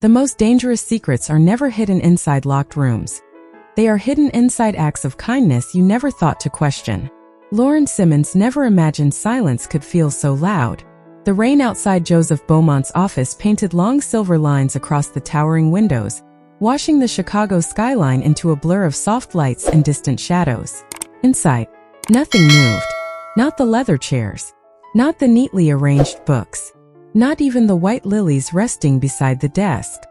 The most dangerous secrets are never hidden inside locked rooms. They are hidden inside acts of kindness you never thought to question. Lauren Simmons never imagined silence could feel so loud. The rain outside Joseph Beaumont's office painted long silver lines across the towering windows, washing the Chicago skyline into a blur of soft lights and distant shadows. Inside, nothing moved. Not the leather chairs. Not the neatly arranged books. Not even the white lilies resting beside the desk.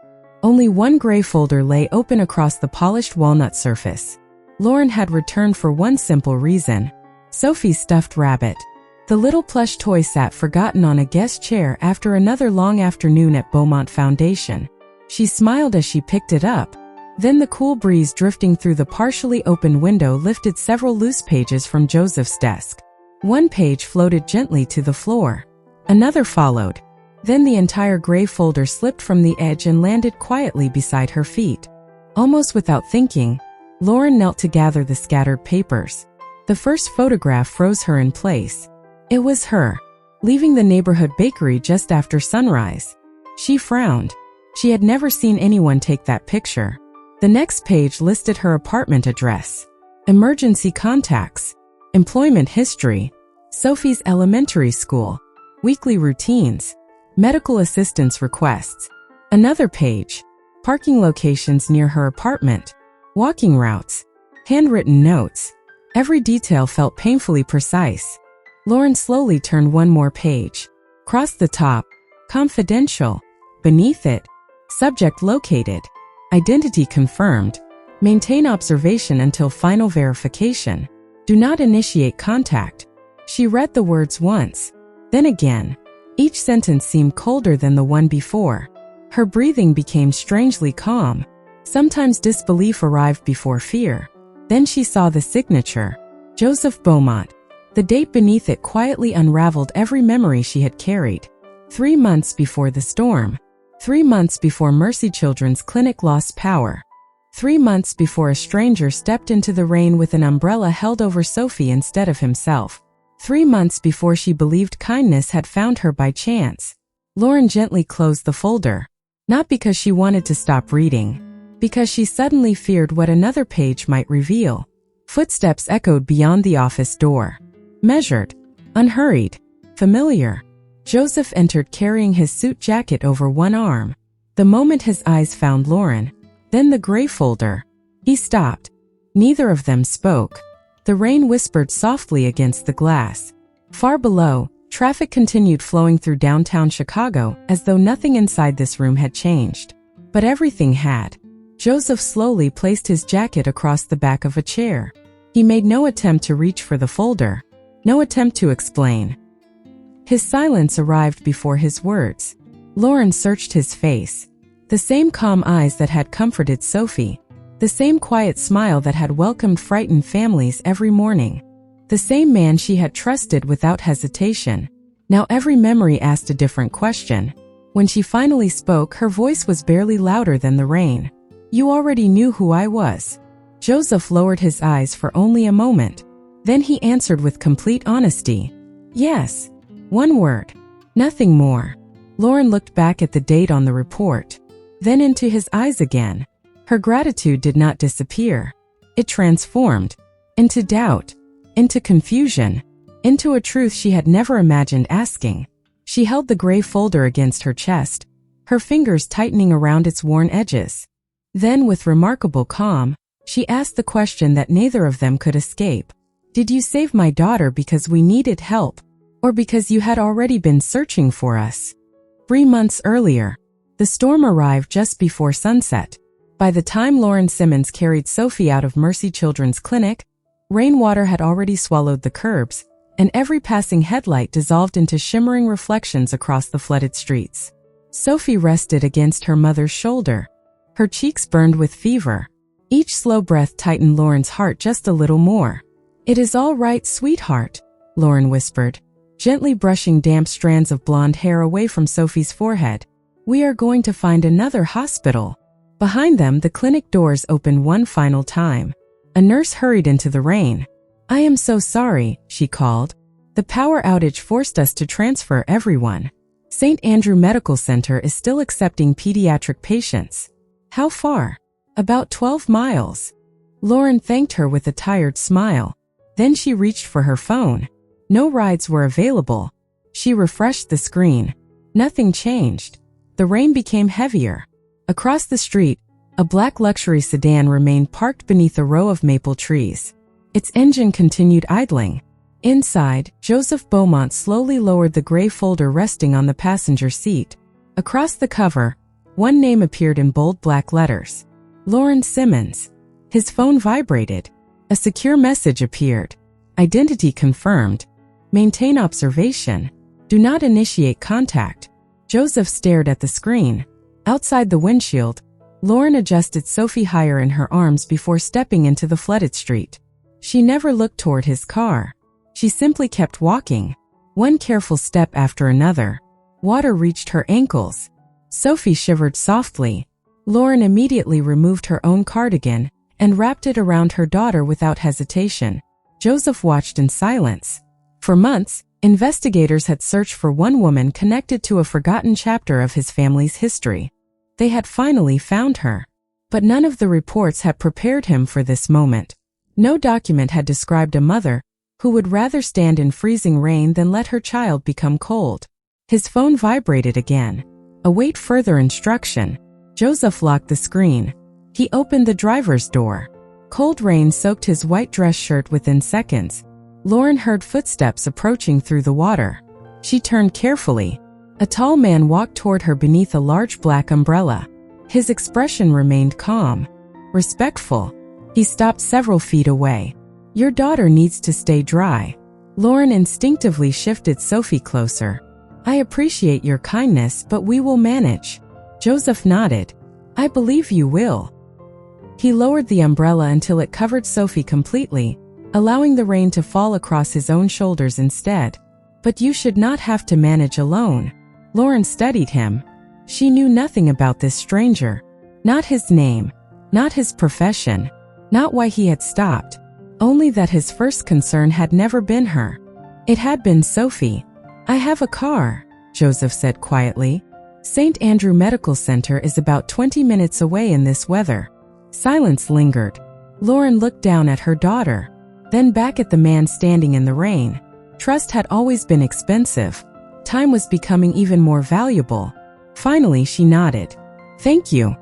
Only one gray folder lay open across the polished walnut surface. Lauren had returned for one simple reason. Sophie's stuffed rabbit. The little plush toy sat forgotten on a guest chair after another long afternoon at Beaumont Foundation. She smiled as she picked it up. Then the cool breeze drifting through the partially open window lifted several loose pages from Joseph's desk. One page floated gently to the floor. Another followed. Then the entire gray folder slipped from the edge and landed quietly beside her feet. Almost without thinking, Lauren knelt to gather the scattered papers. The first photograph froze her in place. It was her, leaving the neighborhood bakery just after sunrise. She frowned. She had never seen anyone take that picture. The next page listed her apartment address, emergency contacts, employment history, Sophie's elementary school, weekly routines, medical assistance requests. Another page, parking locations near her apartment, walking routes, handwritten notes. Every detail felt painfully precise. Lauren slowly turned one more page. Across the top, confidential. Beneath it, subject located. Identity confirmed. Maintain observation until final verification. Do not initiate contact. She read the words once, then again. Each sentence seemed colder than the one before. Her breathing became strangely calm. Sometimes disbelief arrived before fear. Then she saw the signature, Joseph Beaumont. The date beneath it quietly unraveled every memory she had carried. 3 months before the storm. 3 months before Mercy Children's Clinic lost power. 3 months before a stranger stepped into the rain with an umbrella held over Sophie instead of himself. 3 months before she believed kindness had found her by chance. Lauren gently closed the folder. Not because she wanted to stop reading. Because she suddenly feared what another page might reveal. Footsteps echoed beyond the office door. Measured. Unhurried. Familiar. Joseph entered carrying his suit jacket over one arm. The moment his eyes found Lauren, then the gray folder, he stopped. Neither of them spoke. The rain whispered softly against the glass. Far below, traffic continued flowing through downtown Chicago as though nothing inside this room had changed. But everything had. Joseph slowly placed his jacket across the back of a chair. He made no attempt to reach for the folder. No attempt to explain. His silence arrived before his words. Lauren searched his face. The same calm eyes that had comforted Sophie. The same quiet smile that had welcomed frightened families every morning. The same man she had trusted without hesitation. Now every memory asked a different question. When she finally spoke, her voice was barely louder than the rain. You already knew who I was. Joseph lowered his eyes for only a moment. Then he answered with complete honesty. Yes. One word. Nothing more. Lauren looked back at the date on the report. Then into his eyes again. Her gratitude did not disappear. It transformed. Into doubt. Into confusion. Into a truth she had never imagined asking. She held the gray folder against her chest, her fingers tightening around its worn edges. Then, with remarkable calm, she asked the question that neither of them could escape. Did you save my daughter because we needed help, or because you had already been searching for us? 3 months earlier, the storm arrived just before sunset. By the time Lauren Simmons carried Sophie out of Mercy Children's Clinic, rainwater had already swallowed the curbs, and every passing headlight dissolved into shimmering reflections across the flooded streets. Sophie rested against her mother's shoulder. Her cheeks burned with fever. Each slow breath tightened Lauren's heart just a little more. It is all right, sweetheart, Lauren whispered, gently brushing damp strands of blonde hair away from Sophie's forehead. We are going to find another hospital. Behind them, the clinic doors opened one final time. A nurse hurried into the rain. I am so sorry, she called. The power outage forced us to transfer everyone. St. Andrew Medical Center is still accepting pediatric patients. How far? About 12 miles. Lauren thanked her with a tired smile. Then she reached for her phone. No rides were available. She refreshed the screen. Nothing changed. The rain became heavier. Across the street, a black luxury sedan remained parked beneath a row of maple trees. Its engine continued idling. Inside, Joseph Beaumont slowly lowered the gray folder resting on the passenger seat. Across the cover, one name appeared in bold black letters. Lauren Simmons. His phone vibrated. A secure message appeared. Identity confirmed. Maintain observation. Do not initiate contact. Joseph stared at the screen. Outside the windshield, Lauren adjusted Sophie higher in her arms before stepping into the flooded street. She never looked toward his car. She simply kept walking, one careful step after another. Water reached her ankles. Sophie shivered softly. Lauren immediately removed her own cardigan and wrapped it around her daughter without hesitation. Joseph watched in silence. For months, investigators had searched for one woman connected to a forgotten chapter of his family's history. They had finally found her. But none of the reports had prepared him for this moment. No document had described a mother who would rather stand in freezing rain than let her child become cold. His phone vibrated again. Await further instruction. Joseph locked the screen. He opened the driver's door. Cold rain soaked his white dress shirt within seconds. Lauren heard footsteps approaching through the water. She turned carefully. A tall man walked toward her beneath a large black umbrella. His expression remained calm, respectful. He stopped several feet away. Your daughter needs to stay dry. Lauren instinctively shifted Sophie closer. I appreciate your kindness, but we will manage. Joseph nodded. I believe you will. He lowered the umbrella until it covered Sophie completely, allowing the rain to fall across his own shoulders instead. But you should not have to manage alone. Lauren studied him. She knew nothing about this stranger. Not his name, not his profession, not why he had stopped. Only that his first concern had never been her. It had been Sophie. I have a car, Joseph said quietly. St. Andrew Medical Center is about 20 minutes away in this weather. Silence lingered. Lauren looked down at her daughter, then back at the man standing in the rain. Trust had always been expensive. Time was becoming even more valuable. Finally, she nodded. Thank you.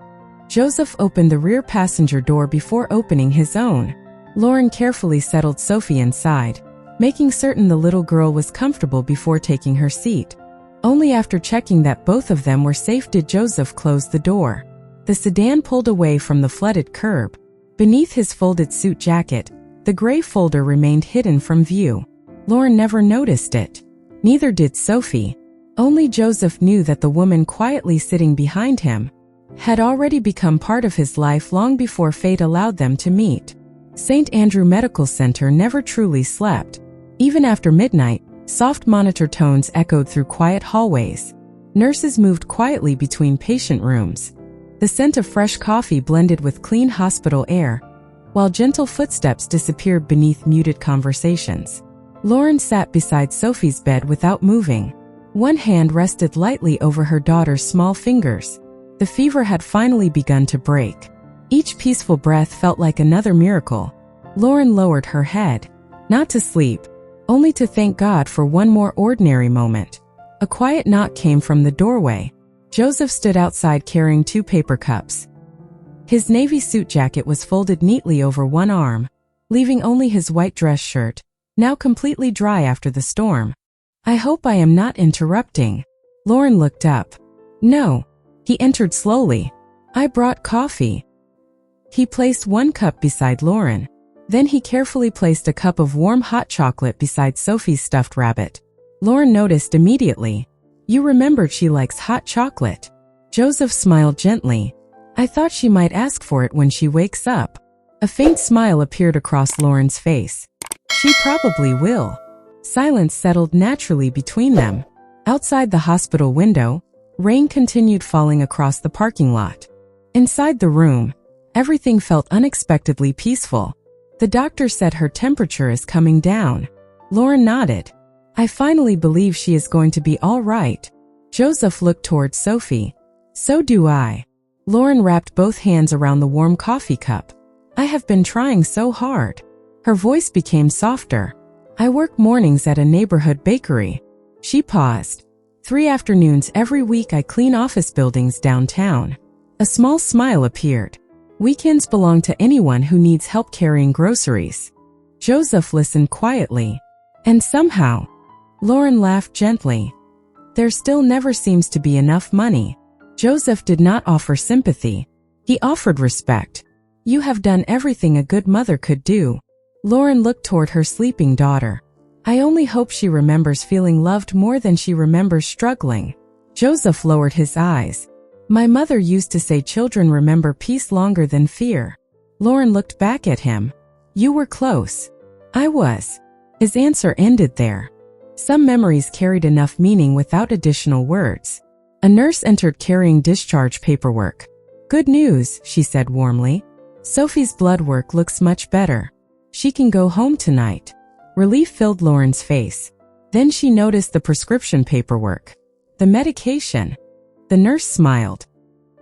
Joseph opened the rear passenger door before opening his own. Lauren carefully settled Sophie inside, making certain the little girl was comfortable before taking her seat. Only after checking that both of them were safe did Joseph close the door. The sedan pulled away from the flooded curb. Beneath his folded suit jacket, the gray folder remained hidden from view. Lauren never noticed it. Neither did Sophie. Only Joseph knew that the woman quietly sitting behind him had already become part of his life long before fate allowed them to meet. St. Andrew Medical Center never truly slept. Even after midnight, soft monitor tones echoed through quiet hallways. Nurses moved quietly between patient rooms. The scent of fresh coffee blended with clean hospital air, while gentle footsteps disappeared beneath muted conversations. Lauren sat beside Sophie's bed without moving. One hand rested lightly over her daughter's small fingers. The fever had finally begun to break. Each peaceful breath felt like another miracle. Lauren lowered her head, not to sleep, only to thank God for one more ordinary moment. A quiet knock came from the doorway. Joseph stood outside carrying 2 paper cups. His navy suit jacket was folded neatly over one arm, leaving only his white dress shirt, now completely dry after the storm. I hope I am not interrupting. Lauren looked up. No. He entered slowly. I brought coffee. He placed 1 cup beside Lauren. Then he carefully placed a cup of warm hot chocolate beside Sophie's stuffed rabbit. Lauren noticed immediately. You remembered she likes hot chocolate. Joseph smiled gently. I thought she might ask for it when she wakes up. A faint smile appeared across Lauren's face. She probably will. Silence settled naturally between them. Outside the hospital window, rain continued falling across the parking lot. Inside the room, everything felt unexpectedly peaceful. The doctor said her temperature is coming down. Lauren nodded. I finally believe she is going to be all right. Joseph looked towards Sophie. So do I. Lauren wrapped both hands around the warm coffee cup. I have been trying so hard. Her voice became softer. I work mornings at a neighborhood bakery. She paused. 3 afternoons every week I clean office buildings downtown. A small smile appeared. Weekends belong to anyone who needs help carrying groceries. Joseph listened quietly. And somehow, Lauren laughed gently. There still never seems to be enough money. Joseph did not offer sympathy. He offered respect. You have done everything a good mother could do. Lauren looked toward her sleeping daughter. I only hope she remembers feeling loved more than she remembers struggling. Joseph lowered his eyes. My mother used to say children remember peace longer than fear. Lauren looked back at him. You were close. I was. His answer ended there. Some memories carried enough meaning without additional words. A nurse entered carrying discharge paperwork. Good news, she said warmly. Sophie's blood work looks much better. She can go home tonight. Relief filled Lauren's face. Then she noticed the prescription paperwork. The medication. The nurse smiled.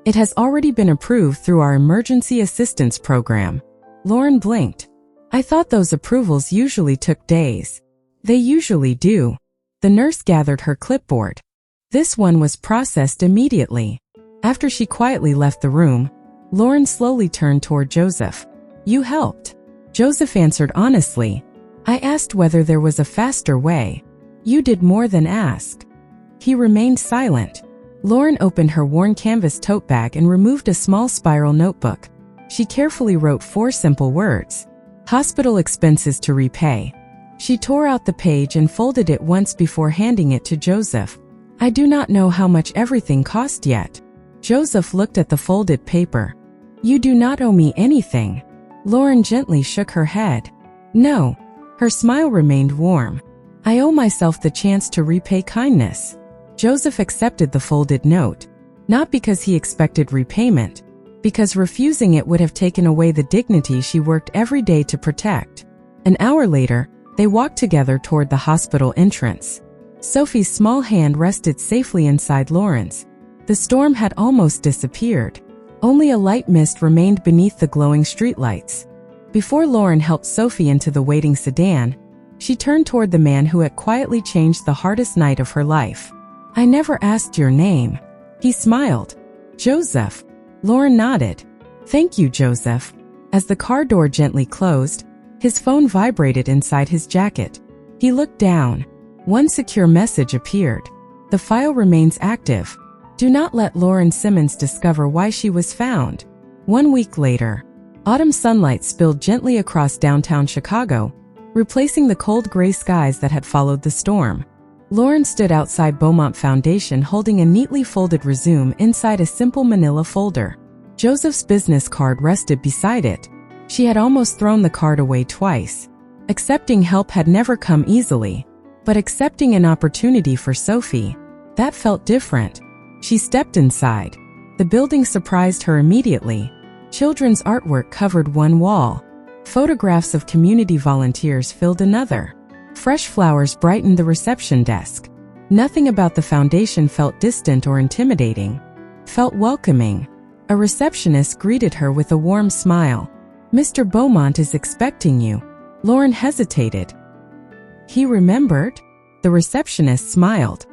It has already been approved through our emergency assistance program. Lauren blinked. I thought those approvals usually took days. They usually do. The nurse gathered her clipboard. This one was processed immediately. After she quietly left the room, Lauren slowly turned toward Joseph. You helped. Joseph answered honestly. I asked whether there was a faster way. You did more than ask. He remained silent. Lauren opened her worn canvas tote bag and removed a small spiral notebook. She carefully wrote 4 simple words. Hospital expenses to repay. She tore out the page and folded it once before handing it to Joseph. I do not know how much everything cost yet. Joseph looked at the folded paper. You do not owe me anything. Lauren gently shook her head. No. Her smile remained warm. I owe myself the chance to repay kindness. Joseph accepted the folded note, not because he expected repayment, because refusing it would have taken away the dignity she worked every day to protect. An hour later, they walked together toward the hospital entrance. Sophie's small hand rested safely inside Lauren's. The storm had almost disappeared. Only a light mist remained beneath the glowing streetlights. Before Lauren helped Sophie into the waiting sedan, she turned toward the man who had quietly changed the hardest night of her life. I never asked your name. He smiled. Joseph. Lauren nodded. Thank you, Joseph. As the car door gently closed, his phone vibrated inside his jacket. He looked down. One secure message appeared. The file remains active. Do not let Lauren Simmons discover why she was found. 1 week later, autumn sunlight spilled gently across downtown Chicago, replacing the cold gray skies that had followed the storm. Lauren stood outside Beaumont Foundation holding a neatly folded resume inside a simple manila folder. Joseph's business card rested beside it. She had almost thrown the card away twice. Accepting help had never come easily, but accepting an opportunity for Sophie, that felt different. She stepped inside. The building surprised her immediately. Children's artwork covered one wall. Photographs of community volunteers filled another. Fresh flowers brightened the reception desk. Nothing about the foundation felt distant or intimidating. Felt welcoming. A receptionist greeted her with a warm smile. Mr. Beaumont is expecting you. Lauren hesitated. He remembered? The receptionist smiled.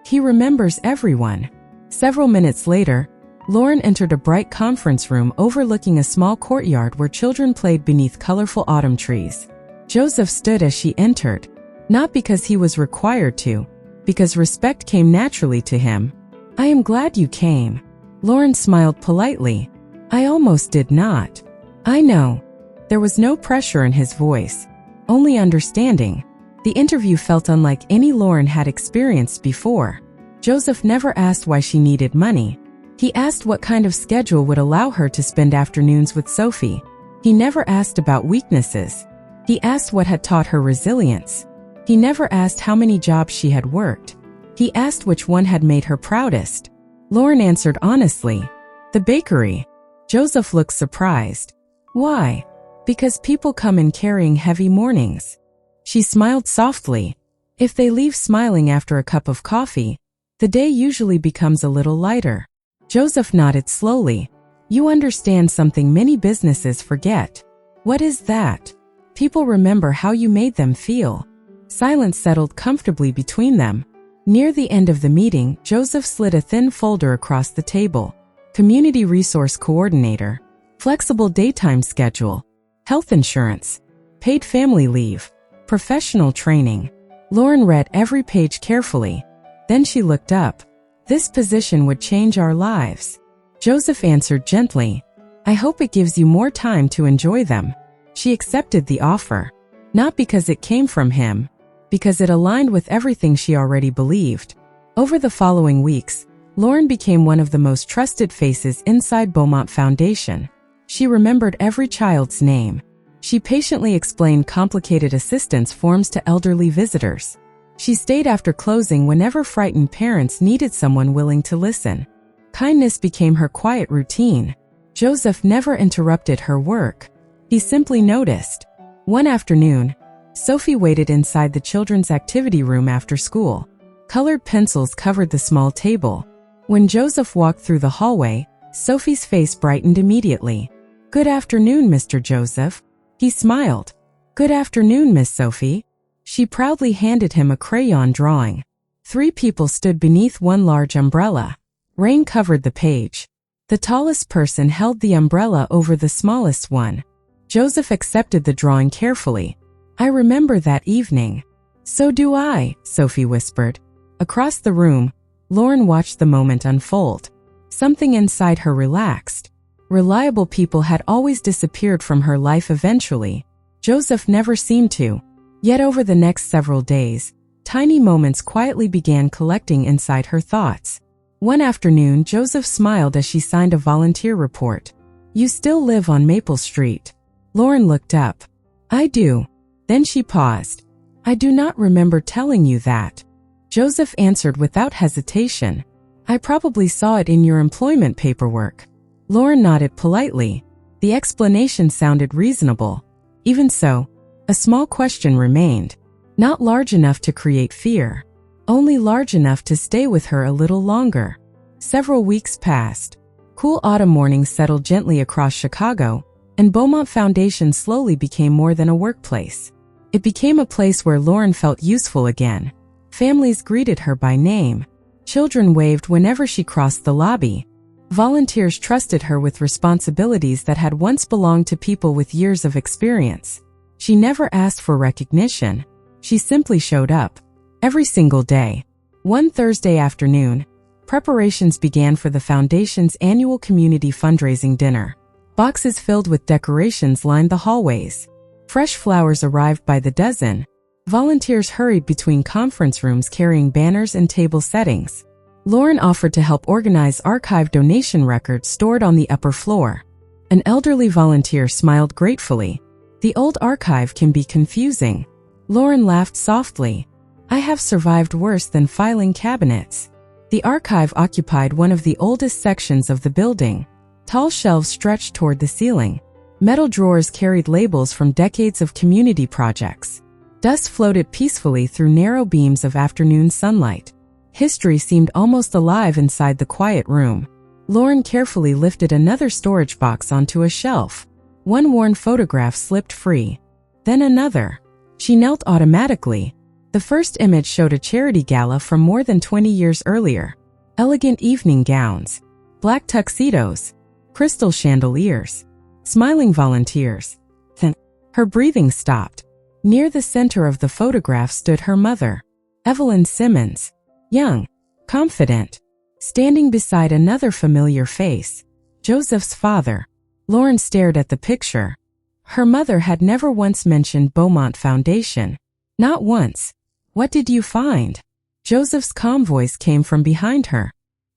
He remembers everyone. Several minutes later, Lauren entered a bright conference room overlooking a small courtyard where children played beneath colorful autumn trees. Joseph stood as she entered. Not because he was required to, because respect came naturally to him. I am glad you came. Lauren smiled politely. I almost did not. I know. There was no pressure in his voice, only understanding. The interview felt unlike any Lauren had experienced before. Joseph never asked why she needed money. He asked what kind of schedule would allow her to spend afternoons with Sophie. He never asked about weaknesses. He asked what had taught her resilience. He never asked how many jobs she had worked. He asked which one had made her proudest. Lauren answered honestly. The bakery. Joseph looked surprised. Why? Because people come in carrying heavy mornings. She smiled softly. If they leave smiling after a cup of coffee, The day usually becomes a little lighter. Joseph nodded slowly. You understand something many businesses forget. What is that? People remember how you made them feel. Silence settled comfortably between them. Near the end of the meeting, Joseph slid a thin folder across the table. Community Resource Coordinator. Flexible daytime schedule. Health insurance. Paid family leave. Professional training. Lauren read every page carefully. Then she looked up. This position would change our lives. Joseph answered gently. I hope it gives you more time to enjoy them. She accepted the offer. Not because it came from him, because it aligned with everything she already believed. Over the following weeks, Lauren became one of the most trusted faces inside Beaumont Foundation. She remembered every child's name. She patiently explained complicated assistance forms to elderly visitors. She stayed after closing whenever frightened parents needed someone willing to listen. Kindness became her quiet routine. Joseph never interrupted her work. He simply noticed. One afternoon, Sophie waited inside the children's activity room after school. Colored pencils covered the small table. When Joseph walked through the hallway, Sophie's face brightened immediately. Good afternoon, Mr. Joseph. He smiled. Good afternoon, Miss Sophie. She proudly handed him a crayon drawing. 3 people stood beneath one large umbrella. Rain covered the page. The tallest person held the umbrella over the smallest one. Joseph accepted the drawing carefully. I remember that evening. So do I, Sophie whispered. Across the room, Lauren watched the moment unfold. Something inside her relaxed. Reliable people had always disappeared from her life eventually. Joseph never seemed to. Yet over the next several days, tiny moments quietly began collecting inside her thoughts. One afternoon, Joseph smiled as she signed a volunteer report. You still live on Maple Street. Lauren looked up. I do. Then she paused. I do not remember telling you that. Joseph answered without hesitation. I probably saw it in your employment paperwork. Lauren nodded politely. The explanation sounded reasonable. Even so, a small question remained. Not large enough to create fear. Only large enough to stay with her a little longer. Several weeks passed. Cool autumn mornings settled gently across Chicago, and Beaumont Foundation slowly became more than a workplace. It became a place where Lauren felt useful again. Families greeted her by name. Children waved whenever she crossed the lobby. Volunteers trusted her with responsibilities that had once belonged to people with years of experience. She never asked for recognition. She simply showed up. Every single day. One Thursday afternoon, preparations began for the Foundation's annual community fundraising dinner. Boxes filled with decorations lined the hallways. Fresh flowers arrived by the dozen. Volunteers hurried between conference rooms carrying banners and table settings. Lauren offered to help organize archive donation records stored on the upper floor. An elderly volunteer smiled gratefully. The old archive can be confusing. Lauren laughed softly. I have survived worse than filing cabinets. The archive occupied one of the oldest sections of the building. Tall shelves stretched toward the ceiling. Metal drawers carried labels from decades of community projects. Dust floated peacefully through narrow beams of afternoon sunlight. History seemed almost alive inside the quiet room. Lauren carefully lifted another storage box onto a shelf. One worn photograph slipped free. Then another. She knelt automatically. The first image showed a charity gala from more than 20 years earlier. Elegant evening gowns. Black tuxedos. Crystal chandeliers. Smiling volunteers. Then, her breathing stopped. Near the center of the photograph stood her mother, Evelyn Simmons, young, confident, standing beside another familiar face, Joseph's father. Lauren stared at the picture. Her mother had never once mentioned Beaumont Foundation. Not once. What did you find? Joseph's calm voice came from behind her.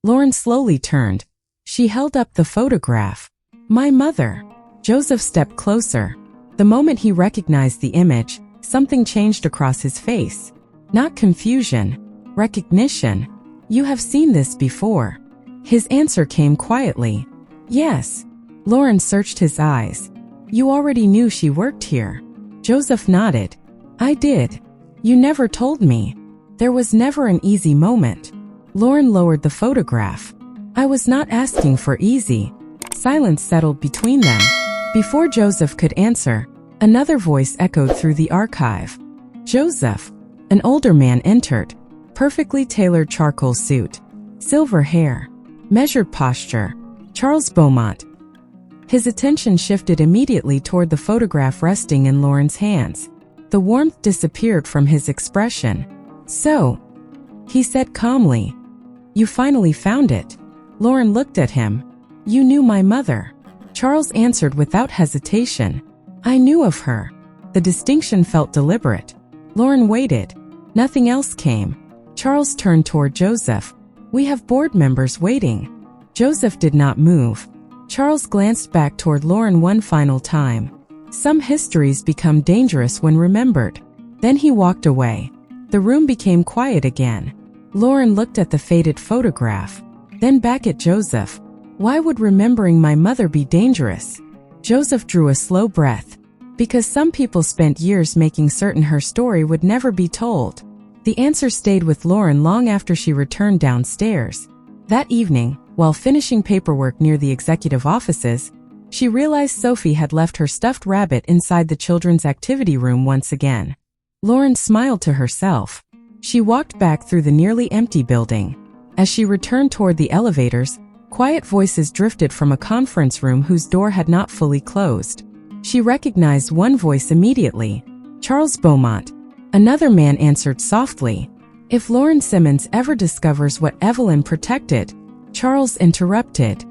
Lauren slowly turned. She held up the photograph. My mother. Joseph stepped closer. The moment he recognized the image, something changed across his face. Not confusion, recognition. You have seen this before. His answer came quietly. Yes. Lauren searched his eyes. You already knew she worked here. Joseph nodded. I did. You never told me. There was never an easy moment. Lauren lowered the photograph. I was not asking for easy. Silence settled between them. Before Joseph could answer, another voice echoed through the archive. Joseph. An older man entered. Perfectly tailored charcoal suit. Silver hair. Measured posture. Charles Beaumont. His attention shifted immediately toward the photograph resting in Lauren's hands. The warmth disappeared from his expression. So, he said calmly, "You finally found it." Lauren looked at him. "You knew my mother." Charles answered without hesitation. "I knew of her." The distinction felt deliberate. Lauren waited. Nothing else came. Charles turned toward Joseph. "We have board members waiting." Joseph did not move. Charles glanced back toward Lauren one final time. Some histories become dangerous when remembered. Then he walked away. The room became quiet again. Lauren looked at the faded photograph, then back at Joseph. Why would remembering my mother be dangerous? Joseph drew a slow breath. Because some people spent years making certain her story would never be told. The answer stayed with Lauren long after she returned downstairs. That evening, while finishing paperwork near the executive offices, she realized Sophie had left her stuffed rabbit inside the children's activity room once again. Lauren smiled to herself. She walked back through the nearly empty building. As she returned toward the elevators, quiet voices drifted from a conference room whose door had not fully closed. She recognized one voice immediately. Charles Beaumont. Another man answered softly. "If Lauren Simmons ever discovers what Evelyn protected," Charles interrupted,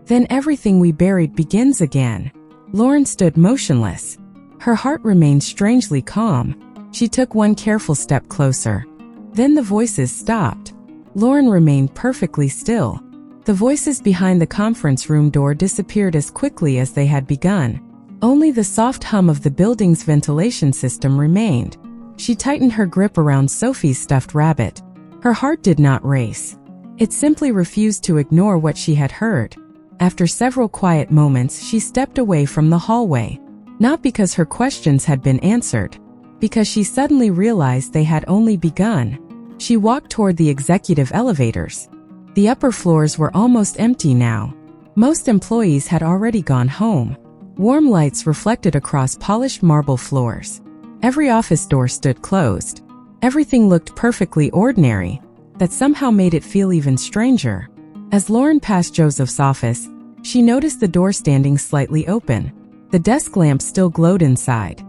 "then everything we buried begins again." Lauren stood motionless. Her heart remained strangely calm. She took one careful step closer. Then the voices stopped. Lauren remained perfectly still. The voices behind the conference room door disappeared as quickly as they had begun. Only the soft hum of the building's ventilation system remained. She tightened her grip around Sophie's stuffed rabbit. Her heart did not race. It simply refused to ignore what she had heard. After several quiet moments, she stepped away from the hallway. Not because her questions had been answered, because she suddenly realized they had only begun. She walked toward the executive elevators. The upper floors were almost empty now. Most employees had already gone home. Warm lights reflected across polished marble floors. Every office door stood closed. Everything looked perfectly ordinary. That somehow made it feel even stranger. As Lauren passed Joseph's office, she noticed the door standing slightly open. The desk lamp still glowed inside.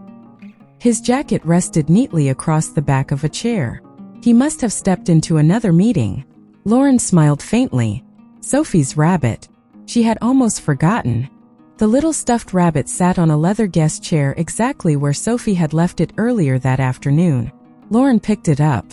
His jacket rested neatly across the back of a chair. He must have stepped into another meeting. Lauren smiled faintly. Sophie's rabbit. She had almost forgotten. The little stuffed rabbit sat on a leather guest chair exactly where Sophie had left it earlier that afternoon. Lauren picked it up.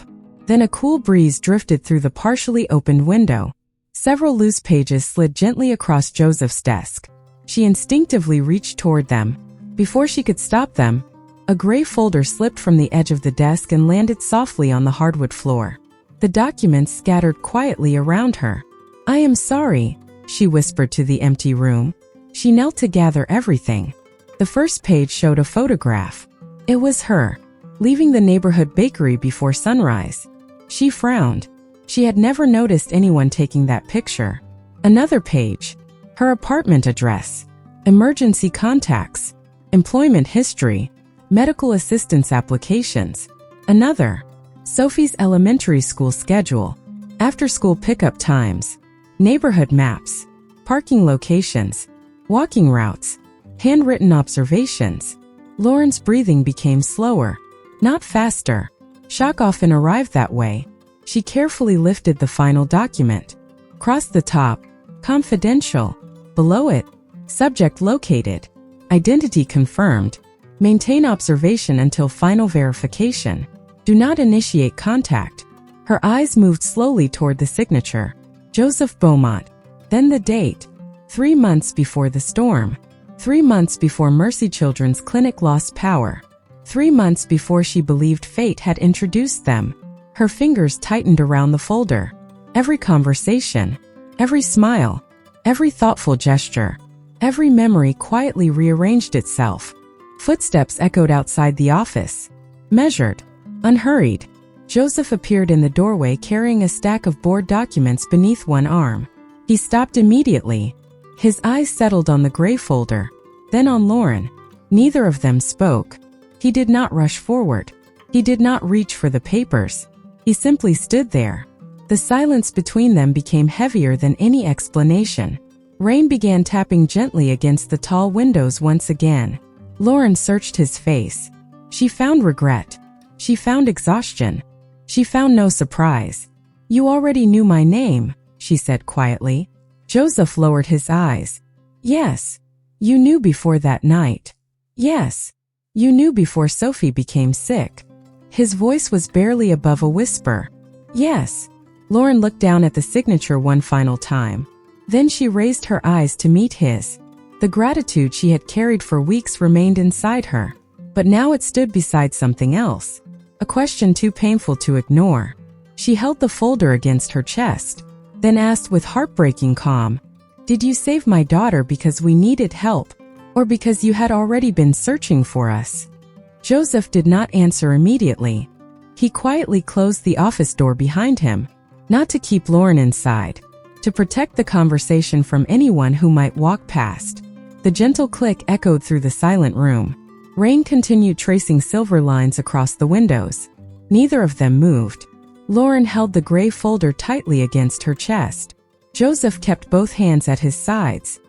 Then a cool breeze drifted through the partially opened window. Several loose pages slid gently across Joseph's desk. She instinctively reached toward them. Before she could stop them, a gray folder slipped from the edge of the desk and landed softly on the hardwood floor. The documents scattered quietly around her. "I am sorry," she whispered to the empty room. She knelt to gather everything. The first page showed a photograph. It was her, leaving the neighborhood bakery before sunrise. She frowned. She had never noticed anyone taking that picture. Another page. Her apartment address. Emergency contacts. Employment history. Medical assistance applications. Another. Sophie's elementary school schedule. After-school pickup times. Neighborhood maps. Parking locations. Walking routes. Handwritten observations. Lauren's breathing became slower, not faster. Shock often arrived that way. She carefully lifted the final document. Across the top, confidential. Below it, subject located. Identity confirmed. Maintain observation until final verification. Do not initiate contact. Her eyes moved slowly toward the signature. Joseph Beaumont. Then the date. 3 months before the storm. 3 months before Mercy Children's Clinic lost power. 3 months before she believed fate had introduced them. Her fingers tightened around the folder. Every conversation, every smile, every thoughtful gesture, every memory quietly rearranged itself. Footsteps echoed outside the office. Measured, unhurried. Joseph appeared in the doorway carrying a stack of board documents beneath one arm. He stopped immediately. His eyes settled on the gray folder, then on Lauren. Neither of them spoke. He did not rush forward. He did not reach for the papers. He simply stood there. The silence between them became heavier than any explanation. Rain began tapping gently against the tall windows once again. Lauren searched his face. She found regret. She found exhaustion. She found no surprise. "You already knew my name," she said quietly. Joseph lowered his eyes. "Yes. You knew before that night. Yes. You knew before Sophie became sick." His voice was barely above a whisper. "Yes." Lauren looked down at the signature one final time. Then she raised her eyes to meet his. The gratitude she had carried for weeks remained inside her, but now it stood beside something else. A question too painful to ignore. She held the folder against her chest, then asked with heartbreaking calm, "Did you save my daughter because we needed help, or because you had already been searching for us?" Joseph did not answer immediately. He quietly closed the office door behind him, not to keep Lauren inside, to protect the conversation from anyone who might walk past. The gentle click echoed through the silent room. Rain continued tracing silver lines across the windows. Neither of them moved. Lauren held the gray folder tightly against her chest. Joseph kept both hands at his sides.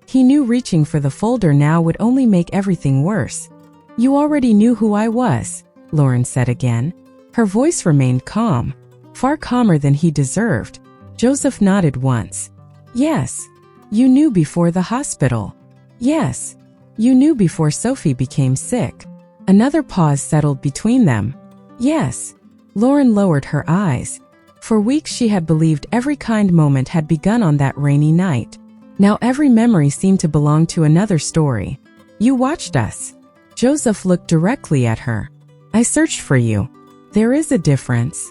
He knew reaching for the folder now would only make everything worse. "You already knew who I was," Lauren said again. Her voice remained calm, far calmer than he deserved. Joseph nodded once. "Yes. You knew before the hospital. Yes. You knew before Sophie became sick." Another pause settled between them. "Yes." Lauren lowered her eyes. For weeks she had believed every kind moment had begun on that rainy night. Now every memory seemed to belong to another story. "You watched us." Joseph looked directly at her. "I searched for you. There is a difference.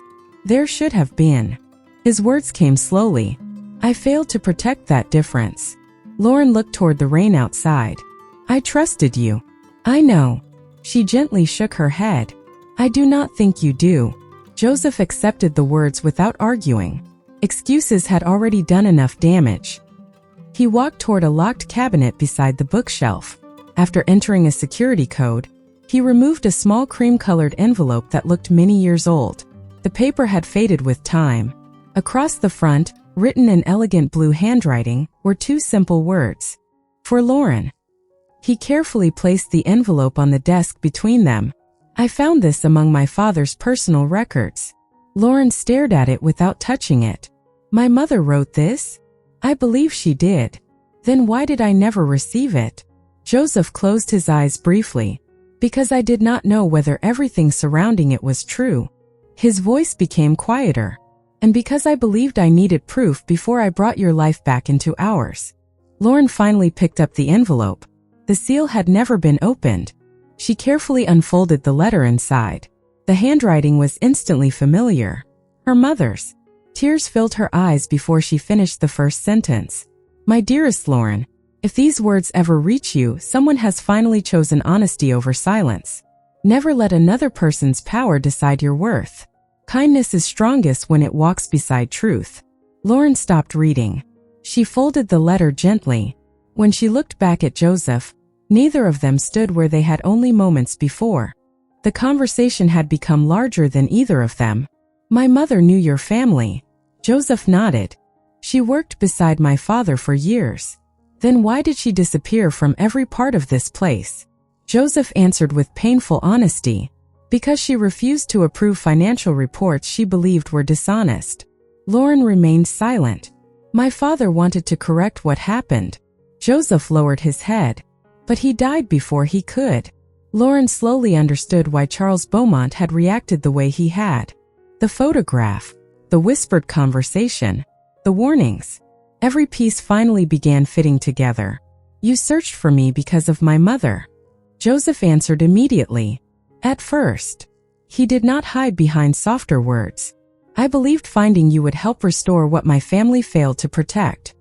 There should have been." His words came slowly. "I failed to protect that difference." Lauren looked toward the rain outside. "I trusted you." "I know." She gently shook her head. "I do not think you do." Joseph accepted the words without arguing. Excuses had already done enough damage. He walked toward a locked cabinet beside the bookshelf. After entering a security code, he removed a small cream-colored envelope that looked many years old. The paper had faded with time. Across the front, written in elegant blue handwriting, were two simple words. "For Lauren." He carefully placed the envelope on the desk between them. "I found this among my father's personal records." Lauren stared at it without touching it. "My mother wrote this?" "I believe she did." "Then why did I never receive it?" Joseph closed his eyes briefly. "Because I did not know whether everything surrounding it was true." His voice became quieter. "And because I believed I needed proof before I brought your life back into ours." Lauren finally picked up the envelope. The seal had never been opened. She carefully unfolded the letter inside. The handwriting was instantly familiar. Her mother's. Tears filled her eyes before she finished the first sentence. "My dearest Lauren, if these words ever reach you, someone has finally chosen honesty over silence. Never let another person's power decide your worth. Kindness is strongest when it walks beside truth." Lauren stopped reading. She folded the letter gently. When she looked back at Joseph, neither of them stood where they had only moments before. The conversation had become larger than either of them. "My mother knew your family." Joseph nodded. "She worked beside my father for years." "Then why did she disappear from every part of this place?" Joseph answered with painful honesty. "Because she refused to approve financial reports she believed were dishonest." Lauren remained silent. "My father wanted to correct what happened." Joseph lowered his head. "But he died before he could." Lauren slowly understood why Charles Beaumont had reacted the way he had. The photograph, the whispered conversation, the warnings. Every piece finally began fitting together. "You searched for me because of my mother." Joseph answered immediately. "At first." He did not hide behind softer words. "I believed finding you would help restore what my family failed to protect."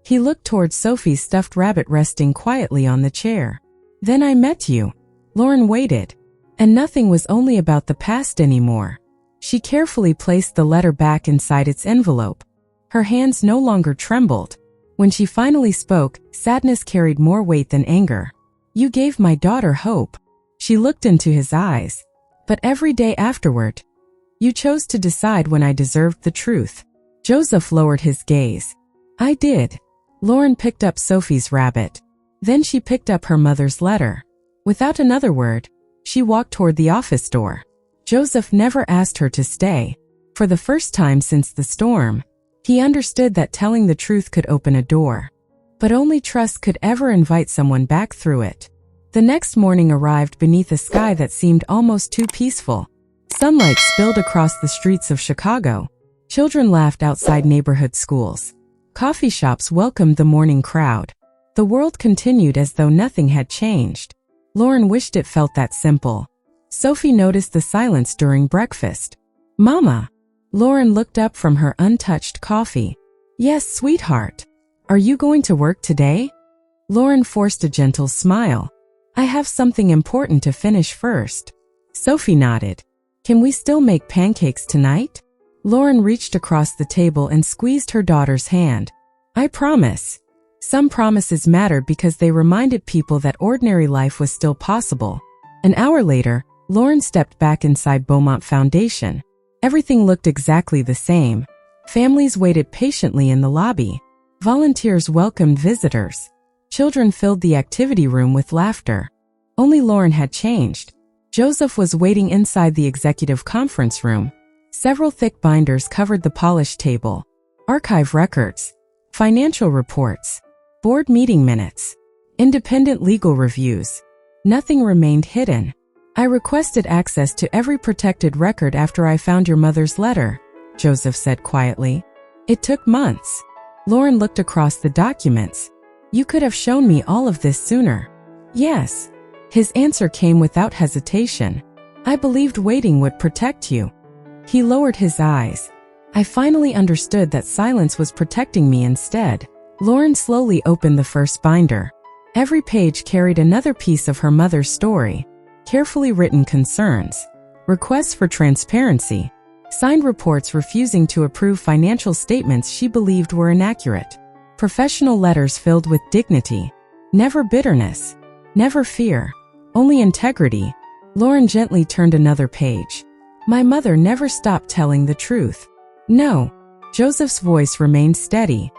He looked toward Sophie's stuffed rabbit resting quietly on the chair. "Then I met you." Lauren waited. And nothing was only about the past anymore. She carefully placed the letter back inside its envelope. Her hands no longer trembled. When she finally spoke, sadness carried more weight than anger. "You gave my daughter hope." She looked into his eyes. "But every day afterward, you chose to decide when I deserved the truth." Joseph lowered his gaze. "I did." Lauren picked up Sophie's rabbit. Then she picked up her mother's letter. Without another word, she walked toward the office door. Joseph never asked her to stay. For the first time since the storm, he understood that telling the truth could open a door. But only trust could ever invite someone back through it. The next morning arrived beneath a sky that seemed almost too peaceful. Sunlight spilled across the streets of Chicago. Children laughed outside neighborhood schools. Coffee shops welcomed the morning crowd. The world continued as though nothing had changed. Lauren wished it felt that simple. Sophie noticed the silence during breakfast. "Mama." Lauren looked up from her untouched coffee. "Yes, sweetheart. Are you going to work today?" Lauren forced a gentle smile. "I have something important to finish first." Sophie nodded. "Can we still make pancakes tonight?" Lauren reached across the table and squeezed her daughter's hand. "I promise." Some promises mattered because they reminded people that ordinary life was still possible. An hour later, Lauren stepped back inside Beaumont Foundation. Everything looked exactly the same. Families waited patiently in the lobby. Volunteers welcomed visitors. Children filled the activity room with laughter. Only Lauren had changed. Joseph was waiting inside the executive conference room. Several thick binders covered the polished table. Archive records, financial reports, board meeting minutes, independent legal reviews. Nothing remained hidden. "I requested access to every protected record after I found your mother's letter," Joseph said quietly. "It took months." Lauren looked across the documents. "You could have shown me all of this sooner." "Yes." His answer came without hesitation. "I believed waiting would protect you." He lowered his eyes. "I finally understood that silence was protecting me instead." Lauren slowly opened the first binder. Every page carried another piece of her mother's story. Carefully written concerns, requests for transparency, signed reports refusing to approve financial statements she believed were inaccurate, professional letters filled with dignity. Never bitterness, never fear, only integrity. Lauren gently turned another page. "My mother never stopped telling the truth." "No." Joseph's voice remained steady.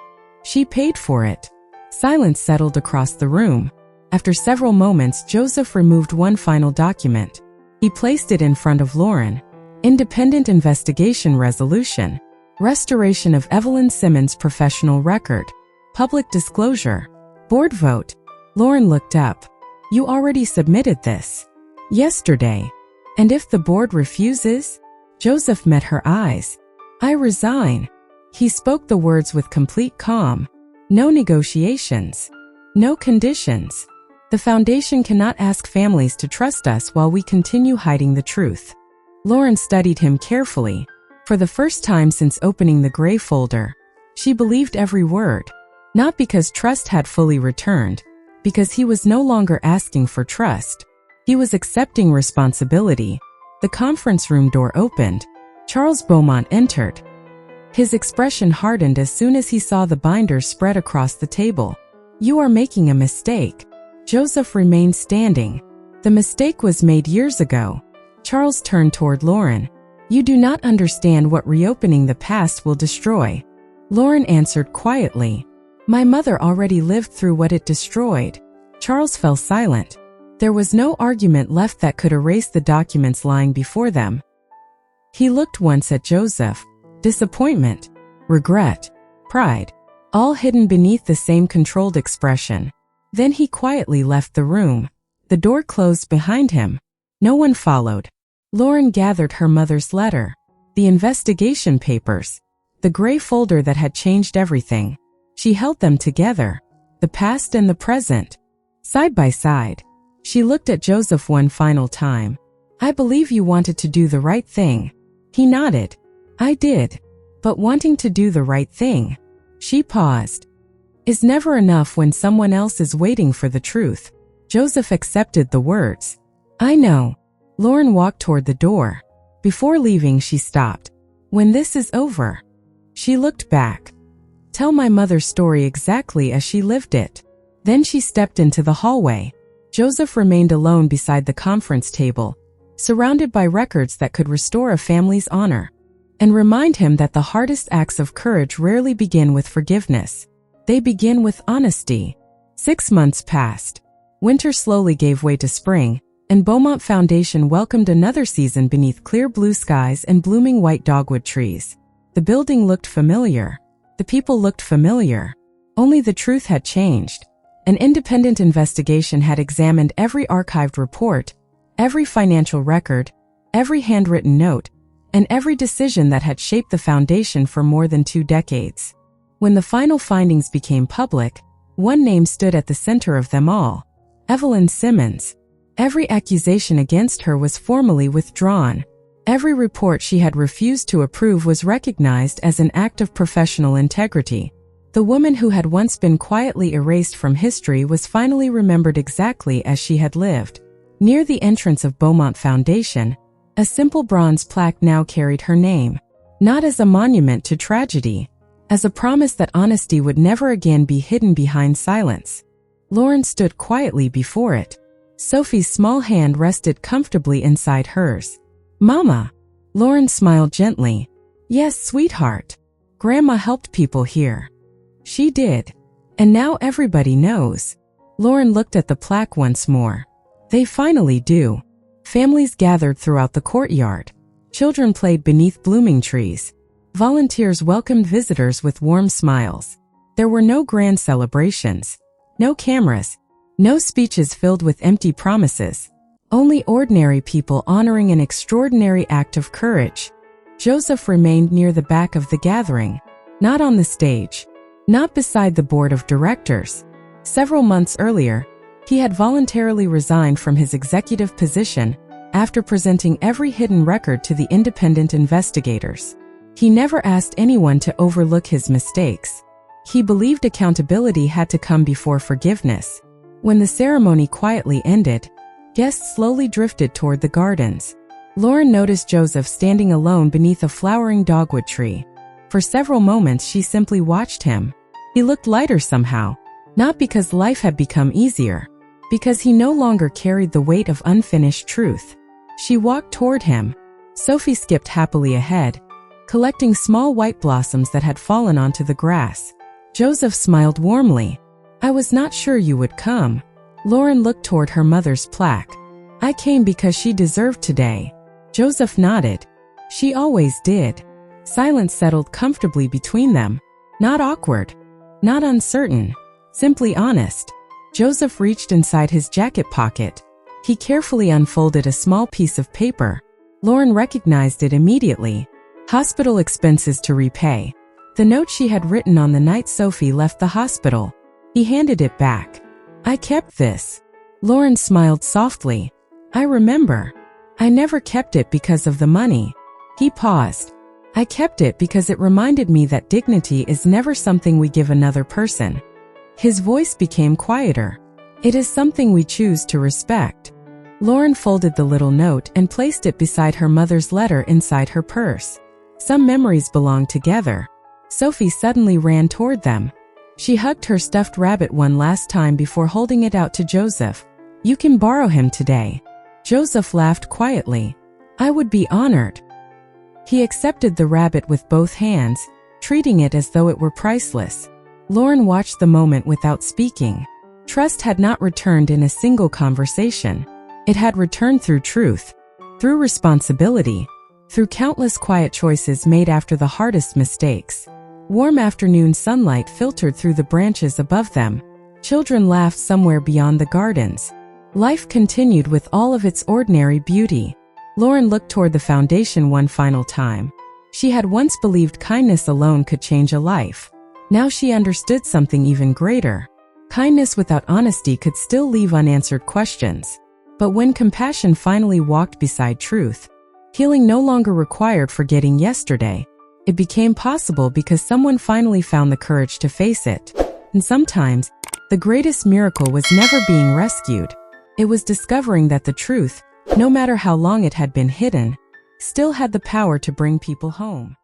"She paid for it." Silence settled across the room. After several moments, Joseph removed one final document. He placed it in front of Lauren. Independent Investigation Resolution. Restoration of Evelyn Simmons' professional record. Public disclosure. Board vote. Lauren looked up. "You already submitted this." "Yesterday." "And if the board refuses?" Joseph met her eyes. "I resign." He spoke the words with complete calm. "No negotiations. No conditions. The foundation cannot ask families to trust us while we continue hiding the truth." Lauren studied him carefully. For the first time since opening the gray folder, she believed every word. Not because trust had fully returned, because he was no longer asking for trust. He was accepting responsibility. The conference room door opened. Charles Beaumont entered. His expression hardened as soon as he saw the binders spread across the table. "You are making a mistake." Joseph remained standing. "The mistake was made years ago." Charles turned toward Lauren. "You do not understand what reopening the past will destroy." Lauren answered quietly. "My mother already lived through what it destroyed." Charles fell silent. There was no argument left that could erase the documents lying before them. He looked once at Joseph. Disappointment, regret, pride, all hidden beneath the same controlled expression. Then he quietly left the room. The door closed behind him. No one followed. Lauren gathered her mother's letter, the investigation papers, the gray folder that had changed everything. She held them together, the past and the present, side by side. She looked at Joseph one final time. "I believe you wanted to do the right thing." He nodded. "I did. But wanting to do the right thing," she paused, "is never enough when someone else is waiting for the truth." Joseph accepted the words. "I know." Lauren walked toward the door. Before leaving, she stopped. When this is over. She looked back. Tell my mother's story exactly as she lived it. Then she stepped into the hallway. Joseph remained alone beside the conference table, surrounded by records that could restore a family's honor and remind him that the hardest acts of courage rarely begin with forgiveness. They begin with honesty. 6 months passed. Winter slowly gave way to spring, and Beaumont Foundation welcomed another season beneath clear blue skies and blooming white dogwood trees. The building looked familiar. The people looked familiar. Only the truth had changed. An independent investigation had examined every archived report, every financial record, every handwritten note, and every decision that had shaped the foundation for more than 2 decades. When the final findings became public, one name stood at the center of them all: Evelyn Simmons. Every accusation against her was formally withdrawn. Every report she had refused to approve was recognized as an act of professional integrity. The woman who had once been quietly erased from history was finally remembered exactly as she had lived. Near the entrance of Beaumont Foundation, a simple bronze plaque now carried her name, not as a monument to tragedy, as a promise that honesty would never again be hidden behind silence. Lauren stood quietly before it. Sophie's small hand rested comfortably inside hers. Mama. Lauren smiled gently. Yes, sweetheart. Grandma helped people here. She did. And now everybody knows. Lauren looked at the plaque once more. They finally do. Families gathered throughout the courtyard. Children played beneath blooming trees. Volunteers welcomed visitors with warm smiles. There were no grand celebrations, no cameras, no speeches filled with empty promises. Only ordinary people honoring an extraordinary act of courage. Joseph remained near the back of the gathering, not on the stage, not beside the board of directors. Several months earlier, he had voluntarily resigned from his executive position after presenting every hidden record to the independent investigators. He never asked anyone to overlook his mistakes. He believed accountability had to come before forgiveness. When the ceremony quietly ended, guests slowly drifted toward the gardens. Lauren noticed Joseph standing alone beneath a flowering dogwood tree. For several moments she simply watched him. He looked lighter somehow, not because life had become easier, because he no longer carried the weight of unfinished truth. She walked toward him. Sophie skipped happily ahead, collecting small white blossoms that had fallen onto the grass. Joseph smiled warmly. I was not sure you would come. Lauren looked toward her mother's plaque. I came because she deserved today. Joseph nodded. She always did. Silence settled comfortably between them. Not awkward. Not uncertain. Simply honest. Joseph reached inside his jacket pocket. He carefully unfolded a small piece of paper. Lauren recognized it immediately. Hospital expenses to repay. The note she had written on the night Sophie left the hospital. He handed it back. I kept this. Lauren smiled softly. I remember. I never kept it because of the money. He paused. I kept it because it reminded me that dignity is never something we give another person. His voice became quieter. It is something we choose to respect. Lauren folded the little note and placed it beside her mother's letter inside her purse. Some memories belong together. Sophie suddenly ran toward them. She hugged her stuffed rabbit one last time before holding it out to Joseph. You can borrow him today. Joseph laughed quietly. I would be honored. He accepted the rabbit with both hands, treating it as though it were priceless. Lauren watched the moment without speaking. Trust had not returned in a single conversation. It had returned through truth, through responsibility, through countless quiet choices made after the hardest mistakes. Warm afternoon sunlight filtered through the branches above them. Children laughed somewhere beyond the gardens. Life continued with all of its ordinary beauty. Lauren looked toward the foundation one final time. She had once believed kindness alone could change a life. Now she understood something even greater. Kindness without honesty could still leave unanswered questions. But when compassion finally walked beside truth, healing no longer required forgetting yesterday. It became possible because someone finally found the courage to face it. And sometimes, the greatest miracle was never being rescued. It was discovering that the truth, no matter how long it had been hidden, still had the power to bring people home.